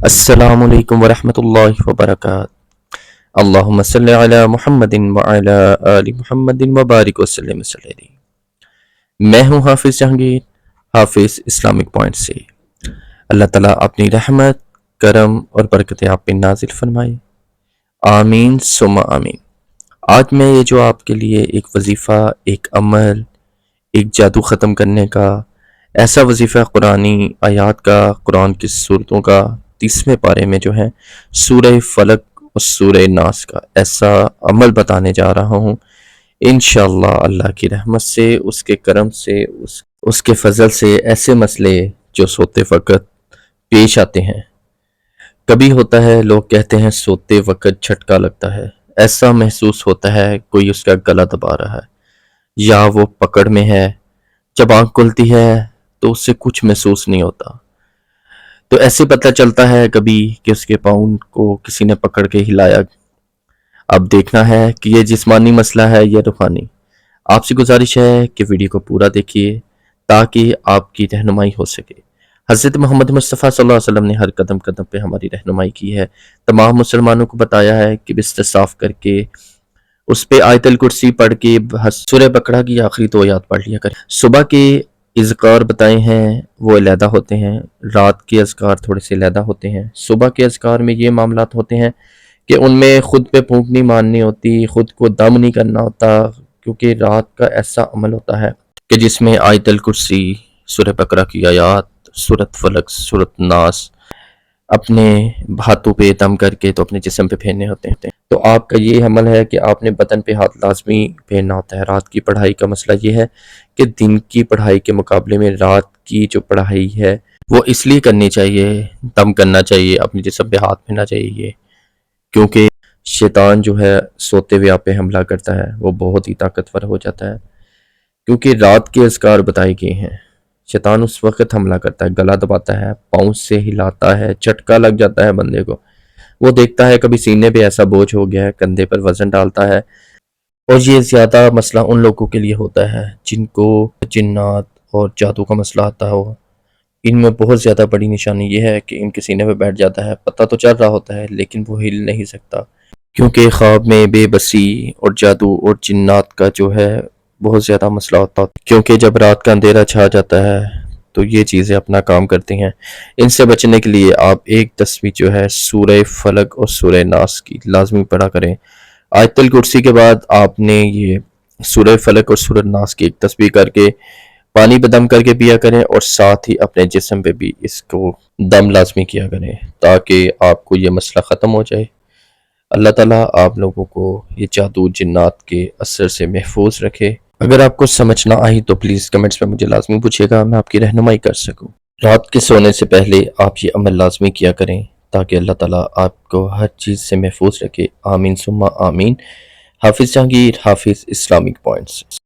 السلام علیکم ورحمۃ اللہ وبرکاتہ۔ اللہم صلی علی محمد وعلی آل محمد وبارک وسلم وسلم۔ میں ہوں حافظ جہانگیر، حافظ اسلامک پوائنٹ سے۔ اللہ تعالیٰ اپنی رحمت، کرم اور برکتیں آپ پہ نازل فرمائے، آمین ثم آمین۔ آج میں یہ جو آپ کے لیے ایک وظیفہ، ایک عمل، ایک جادو ختم کرنے کا ایسا وظیفہ قرآنی آیات کا، قرآن کی صورتوں کا 30ویں پارے میں جو ہے سورہ فلق اور سورہ ناس کا ایسا عمل بتانے جا رہا ہوں۔ انشاءاللہ اللہ کی رحمت سے، اس کے کرم سے، اس کے فضل سے ایسے مسئلے جو سوتے وقت پیش آتے ہیں۔ کبھی ہوتا ہے لوگ کہتے ہیں سوتے وقت جھٹکا لگتا ہے، ایسا محسوس ہوتا ہے کوئی اس کا گلا دبا رہا ہے، یا وہ پکڑ میں ہے، جب آنکھ کھلتی ہے تو اس سے کچھ محسوس نہیں ہوتا۔ تو ایسے پتہ چلتا ہے کبھی کہ اس کے پاؤں کو کسی نے پکڑ کے ہلایا۔ اب دیکھنا ہے کہ یہ جسمانی مسئلہ ہے یا روحانی۔ آپ سے گزارش ہے کہ ویڈیو کو پورا دیکھیے تاکہ آپ کی رہنمائی ہو سکے۔ حضرت محمد مصطفیٰ صلی اللہ علیہ وسلم نے ہر قدم قدم پہ ہماری رہنمائی کی ہے، تمام مسلمانوں کو بتایا ہے کہ بستر صاف کر کے اس پہ آیت الکرسی پڑھ کے سورہ بقرہ کی آخری 2 آیات پڑھ لیا کریں۔ صبح کے اذکار بتائے ہیں وہ علیحدہ ہوتے ہیں، رات کے اذکار تھوڑے سے علیحدہ ہوتے ہیں۔ صبح کے اذکار میں یہ معاملات ہوتے ہیں کہ ان میں خود پہ پھونک نہیں مارنی ہوتی، خود کو دم نہیں کرنا ہوتا، کیونکہ رات کا ایسا عمل ہوتا ہے کہ جس میں آیت الکرسی، سورہ بقرہ کی آیات، سورۃ فلق، سورۃ ناس اپنے ہاتھوں پہ دم کر کے تو اپنے جسم پہ پھیرنے ہوتے ہیں۔ تو آپ کا یہ عمل ہے کہ آپ نے بدن پہ ہاتھ لازمی پھیرنا ہوتا ہے۔ رات کی پڑھائی کا مسئلہ یہ ہے کہ دن کی پڑھائی کے مقابلے میں رات کی جو پڑھائی ہے وہ اس لیے کرنی چاہیے، دم کرنا چاہیے، اپنے جسم پہ ہاتھ پھیرنا چاہیے، کیونکہ شیطان جو ہے سوتے ہوئے آپ پہ حملہ کرتا ہے، وہ بہت ہی طاقتور ہو جاتا ہے، کیونکہ رات کے اذکار بتائے گئے ہیں۔ شیطان اس وقت حملہ کرتا ہے، گلا دباتا ہے، پاؤں سے ہلاتا ہے، جھٹکا لگ جاتا ہے بندے کو، وہ دیکھتا ہے کبھی سینے پہ ایسا بوجھ ہو گیا ہے، کندھے پر وزن ڈالتا ہے۔ اور یہ زیادہ مسئلہ ان لوگوں کے لیے ہوتا ہے جن کو جنات اور جادو کا مسئلہ آتا ہو۔ ان میں بہت زیادہ بڑی نشانی یہ ہے کہ ان کے سینے پہ بیٹھ جاتا ہے، پتہ تو چل رہا ہوتا ہے لیکن وہ ہل نہیں سکتا، کیونکہ خواب میں بے بسی اور جادو اور جنات کا جو ہے بہت زیادہ مسئلہ ہوتا ہے، کیونکہ جب رات کا اندھیرا چھا جاتا ہے تو یہ چیزیں اپنا کام کرتی ہیں۔ ان سے بچنے کے لیے آپ ایک تسبیح جو ہے سورہ فلق اور سورہ ناس کی لازمی پڑھا کریں۔ آیت الکرسی کے بعد آپ نے یہ سورہ فلق اور سورہ ناس کی ایک تسبیح کر کے پانی پہ دم کر کے پیا کریں، اور ساتھ ہی اپنے جسم پہ بھی اس کو دم لازمی کیا کریں تاکہ آپ کو یہ مسئلہ ختم ہو جائے۔ اللہ تعالیٰ آپ لوگوں کو یہ جادو جنات کے اثر سے محفوظ رکھے۔ اگر آپ کو سمجھ نہ آئی تو پلیز کمنٹس میں مجھے لازمی پوچھیے گا، میں آپ کی رہنمائی کر سکوں۔ رات کے سونے سے پہلے آپ یہ عمل لازمی کیا کریں تاکہ اللہ تعالیٰ آپ کو ہر چیز سے محفوظ رکھے، آمین ثم آمین۔ حافظ جہانگیر، حافظ اسلامک پوائنٹس۔